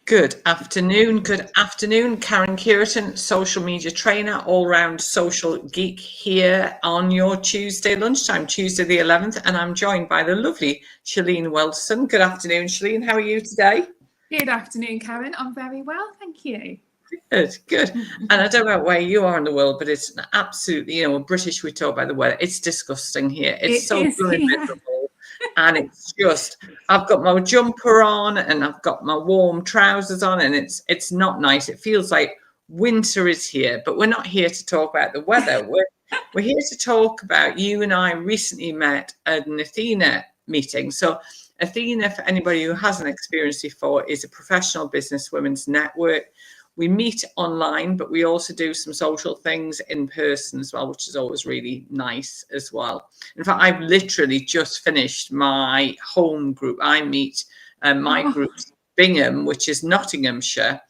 Good afternoon, Karen Kiraton, social media trainer, all-round social geek here on your Tuesday lunchtime, Tuesday the 11th, and I'm joined by the lovely Shilleen Wilson. Good afternoon, Shilleen. How are you today? Good afternoon, Karen. I'm very well, thank you. Good. And I don't know where you are in the world, but it's absolutely, British, we talk about the weather. It's disgusting here. It's so bloody miserable. And it's just, I've got my jumper on and I've got my warm trousers on, and it's not nice. It feels like winter is here, but we're not here to talk about the weather. We're here to talk about, you and I recently met at an Athena meeting. So Athena, for anybody who hasn't experienced before, is a professional business women's network. We meet online, but we also do some social things in person as well, which is always really nice as well. In fact, I've literally just finished my home group. I meet my group's Bingham, which is Nottinghamshire.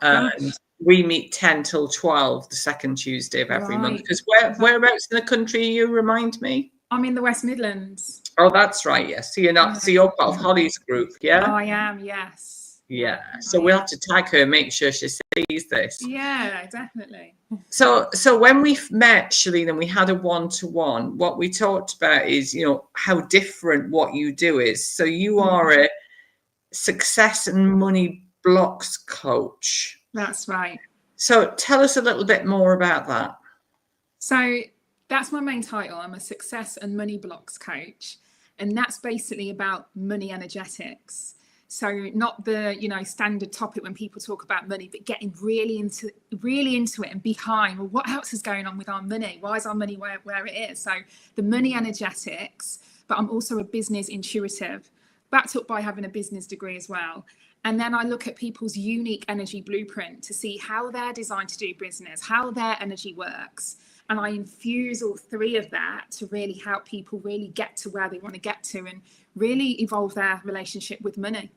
And we meet 10 till 12, the second Tuesday of every month. Because whereabouts in the country you remind me? I'm in the West Midlands. Oh, that's right, yes. So you're not, so you're part of Holly's group, yeah? I am, yes. Yeah, so we'll have to tag her, make sure she sees this. Yeah, definitely. So when we met, Shilleen, and we had a one-to-one, what we talked about is, how different what you do is. So you are a success and money blocks coach. That's right. So tell us a little bit more about that. So that's my main title. I'm a success and money blocks coach. And that's basically about money energetics. So not the, standard topic when people talk about money, but getting really into it and behind, well, what else is going on with our money? Why is our money where it is? So the money energetics, but I'm also a business intuitive, backed up by having a business degree as well. And then I look at people's unique energy blueprint to see how they're designed to do business, how their energy works. And I infuse all three of that to really help people really get to where they want to get to and really evolve their relationship with money.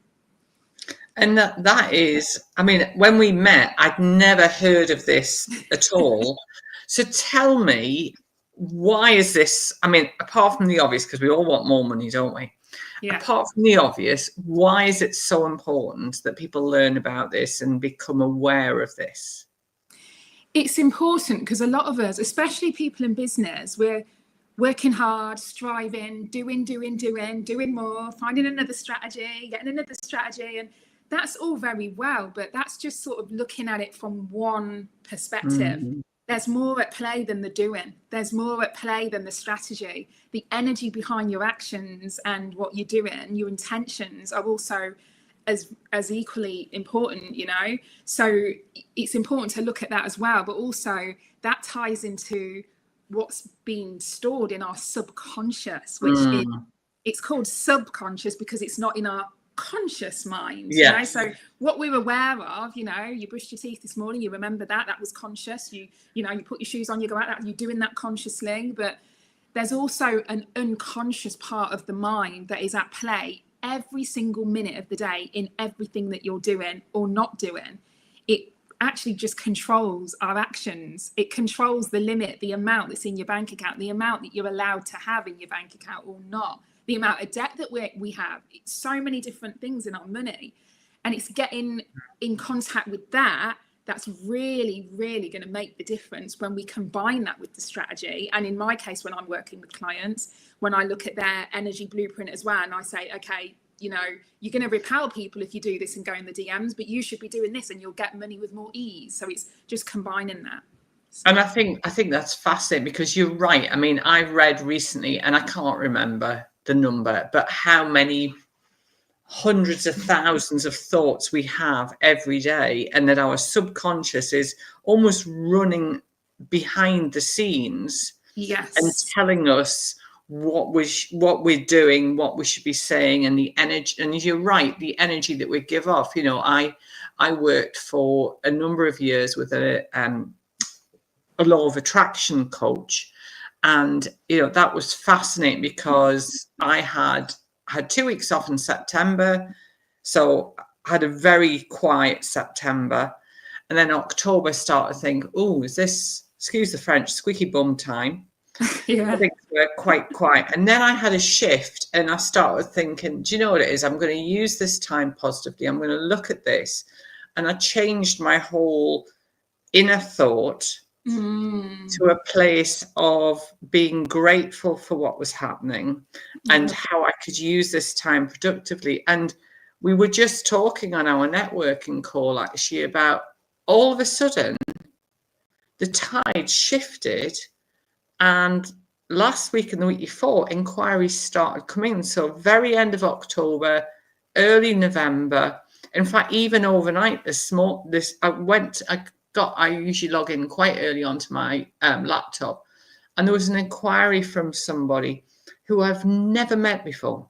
And that is, when we met, I'd never heard of this at all. So tell me, why is this, apart from the obvious, because we all want more money, don't we? Yeah. Apart from the obvious, why is it so important that people learn about this and become aware of this? It's important because a lot of us, especially people in business, we're working hard, striving, doing more, finding another strategy, getting another strategy. And that's all very well, but that's just sort of looking at it from one perspective. Mm-hmm. There's more at play than the doing. There's more at play than the strategy. The energy behind your actions and what you're doing, your intentions are also as equally important, So it's important to look at that as well, but also that ties into what's being stored in our subconscious, which it's called subconscious because it's not in our conscious mind. Yeah. So what we're aware of, you brushed your teeth this morning, you remember that was conscious. You put your shoes on, you go out, you're doing that consciously. But there's also an unconscious part of the mind that is at play every single minute of the day in everything that you're doing or not doing. It actually just controls our actions. It controls the limit, the amount that's in your bank account, the amount that you're allowed to have in your bank account or not, the amount of debt that we have. It's so many different things in our money. And it's getting in contact with that that's really, really going to make the difference when we combine that with the strategy. And in my case, when I'm working with clients, when I look at their energy blueprint as well, and I say, okay, you're going to repel people if you do this and go in the DMs, but you should be doing this and you'll get money with more ease. So it's just combining that. So. And I think that's fascinating because you're right. I've read recently, and I can't remember the number, but how many hundreds of thousands of thoughts we have every day, and that our subconscious is almost running behind the scenes. Yes. And telling us what we're doing, what we should be saying, and the energy. And you're right, the energy that we give off. I worked for a number of years with a law of attraction coach, and that was fascinating because I had 2 weeks off in September, so I had a very quiet September, and then October started to think, is this, excuse the French, squeaky bum time? Yeah. Things were quite quiet. And then I had a shift and I started thinking, do you know what it is? I'm going to use this time positively. I'm going to look at this. And I changed my whole inner thought to a place of being grateful for what was happening and how I could use this time productively. And we were just talking on our networking call actually about all of a sudden the tide shifted, and last week and the week before inquiries started coming. So very end of October, early November. In fact, even overnight, I usually log in quite early onto my laptop, and there was an inquiry from somebody who I've never met before.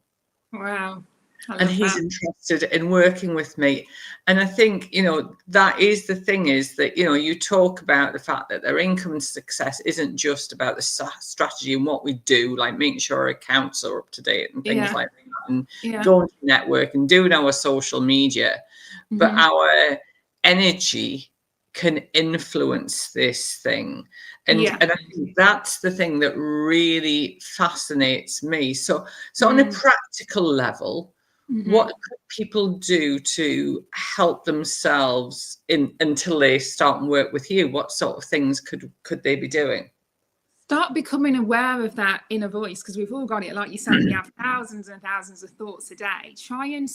Wow. And he's interested in working with me. And I think, that is the thing, is that, you talk about the fact that their income and success isn't just about the strategy and what we do, like making sure our accounts are up to date and things like that, and going to network and doing our social media. But our energy can influence this thing. And I think that's the thing that really fascinates me. So on a practical level, what could people do to help themselves until they start and work with you? What sort of things could they be doing? Start becoming aware of that inner voice, because we've all got it. Like you said, we have thousands and thousands of thoughts a day. Try and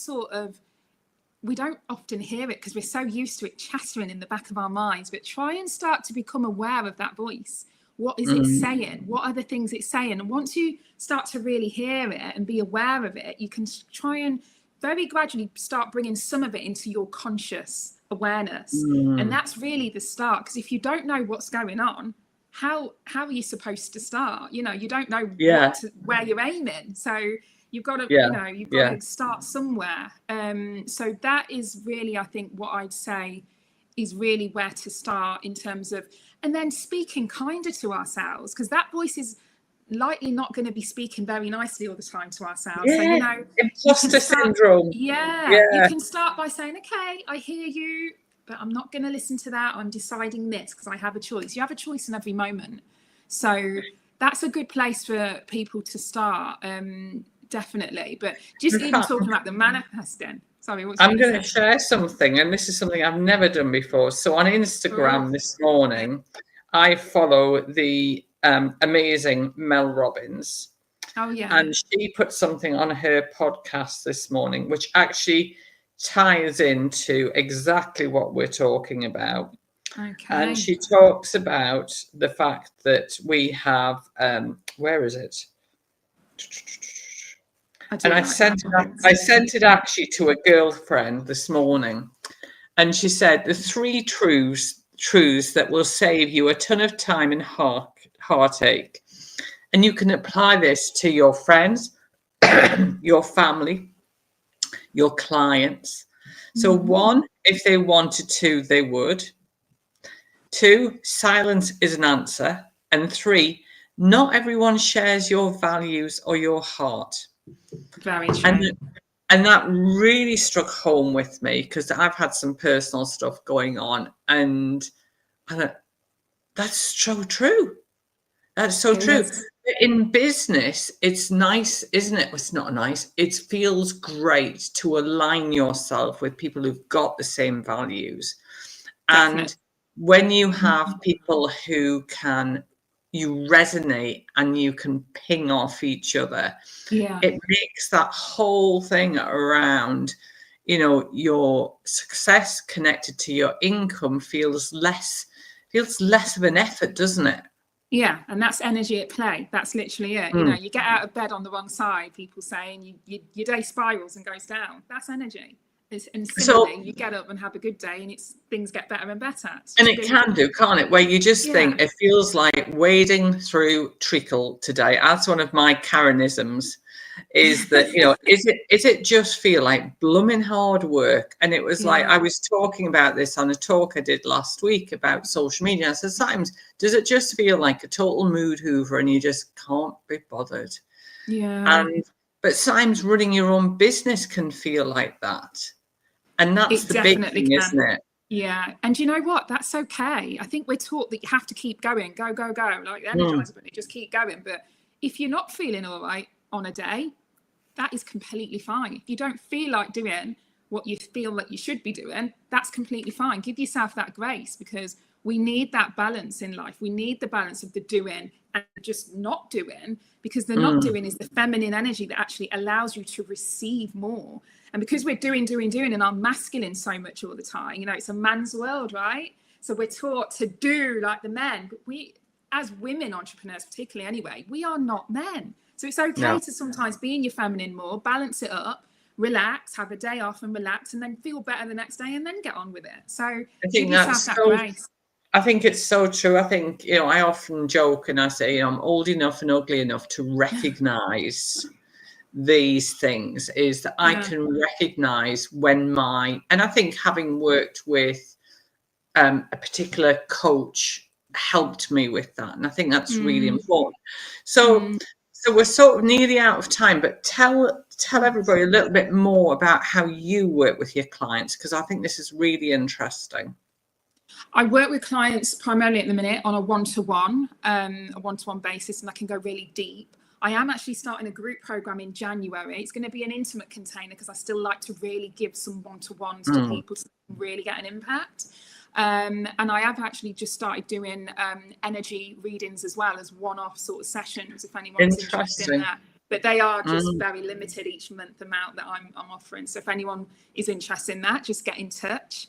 we don't often hear it because we're so used to it chattering in the back of our minds, but try and start to become aware of that voice. What is it saying? What are the things it's saying? And once you start to really hear it and be aware of it, you can try and very gradually start bringing some of it into your conscious awareness. And that's really the start. Because if you don't know what's going on, how are you supposed to start? You don't know where you're aiming. So you've got to, you've got to start somewhere. So that is really, I think, what I'd say is really where to start in terms of, and then speaking kinder to ourselves, because that voice is likely not going to be speaking very nicely all the time to ourselves. So, imposter syndrome. You can start by saying, okay, I hear you, but I'm not going to listen to that. I'm deciding this because I have a choice. You have a choice in every moment. So that's a good place for people to start. Definitely. But just even talking about the manifesting. Sorry, I'm going to share something, and this is something I've never done before. So on Instagram this morning, I follow the amazing Mel Robbins. Oh, yeah. And she put something on her podcast this morning, which actually ties into exactly what we're talking about. Okay. And she talks about the fact that we have, where is it? I sent it actually to a girlfriend this morning, and she said the 3 truths that will save you a ton of time and heartache, and you can apply this to your friends, your family, your clients. So 1, if they wanted to, they would. 2, silence is an answer, and 3, not everyone shares your values or your heart. Very true. And that really struck home with me, because I've had some personal stuff going on, and that's so true. That's so true. In business, it's nice, isn't it? It's not nice. It feels great to align yourself with people who've got the same values. Definitely. And when you have people who you resonate and you can ping off each other, it makes that whole thing around, your success connected to your income feels less of an effort, doesn't it? Yeah, and that's energy at play. That's literally it. You get out of bed on the wrong side, people say, and your day spirals and goes down. That's energy. And similarly, you get up and have a good day, and things get better and better. And it can do, can't it? Where you just think it feels like wading through treacle today. That's one of my Karenisms. Is that is it just feel like blooming hard work? And it was like, I was talking about this on a talk I did last week about social media. I said, sometimes does it just feel like a total mood hoover and you just can't be bothered? But sometimes running your own business can feel like that. And that's the big thing, isn't it? Yeah. And you know what? That's okay. I think we're taught that you have to keep going, go, go, go, like the Energizer Bunny, just keep going. But if you're not feeling all right on a day, that is completely fine. If you don't feel like doing what you feel that you should be doing, that's completely fine. Give yourself that grace, because we need that balance in life. We need the balance of the doing and just not doing, because the not doing is the feminine energy that actually allows you to receive more. And because we're doing, and our masculine so much all the time, you know, it's a man's world, right? So we're taught to do like the men, but we, as women entrepreneurs particularly anyway, we are not men. So it's okay to sometimes be in your feminine more, balance it up, relax, have a day off and relax, and then feel better the next day and then get on with it. So I think give yourself that grace. I think it's so true. I think, you know, I often joke and I say, you know, I'm old enough and ugly enough to recognize these things, is that I can recognize when and I think having worked with a particular coach helped me with that. And I think that's really important. So we're sort of nearly out of time, but tell everybody a little bit more about how you work with your clients, because I think this is really interesting. I work with clients primarily at the minute on a one-to-one basis, and I can go really deep. I am actually starting a group program in January. It's going to be an intimate container, because I still like to really give some one-to-ones to people to really get an impact. And I have actually just started doing energy readings as well, as one-off sort of sessions, if anyone's interested in that. But they are just very limited each month amount that I'm offering. So if anyone is interested in that, just get in touch.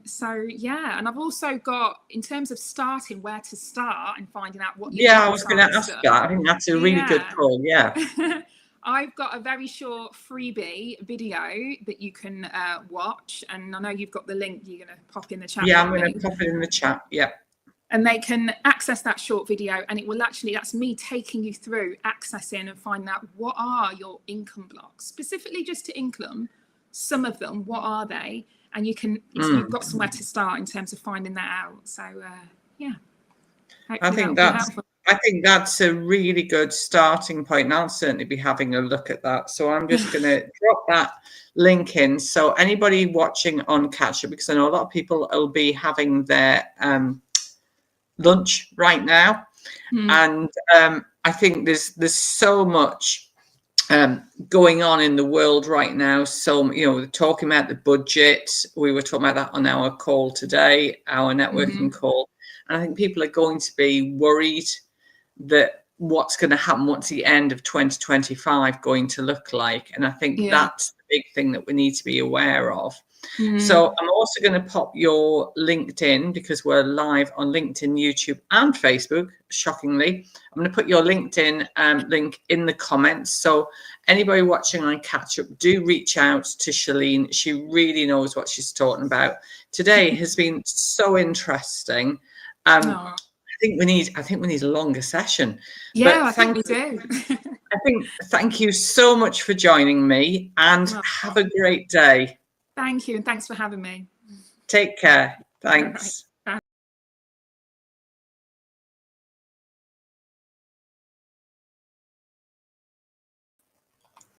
So yeah, and I've also got, in terms of starting, where to start and finding out what I was going to ask that. I think that's a really good call. I've got a very short freebie video that you can watch, and I know you've got the link. You're going to pop in the chat. I'm going to pop it in the chat. And they can access that short video, and it will actually, that's me taking you through accessing and finding out what are your income blocks, specifically just to income, some of them, what are they? And you can, you've got somewhere to start in terms of finding that out. So I think that's a really good starting point, and I'll certainly be having a look at that. So I'm just going to drop that link in. So anybody watching on Catch Up, because I know a lot of people will be having their lunch right now, and I think there's so much going on in the world right now. So, you know, talking about the budget, we were talking about that on our call today, our networking call. And I think people are going to be worried that what's going to happen, what's the end of 2025 going to look like. And I think that's the big thing that we need to be aware of. So I'm also going to pop your LinkedIn, because we're live on LinkedIn, YouTube and Facebook, shockingly. I'm going to put your LinkedIn link in the comments. So anybody watching on Catch Up, do reach out to Shilleen. She really knows what she's talking about. Today has been so interesting. I think we need a longer session. Yeah, I think we do. Thank you so much for joining me, and have a great day. Thank you, and thanks for having me. Take care. Thanks.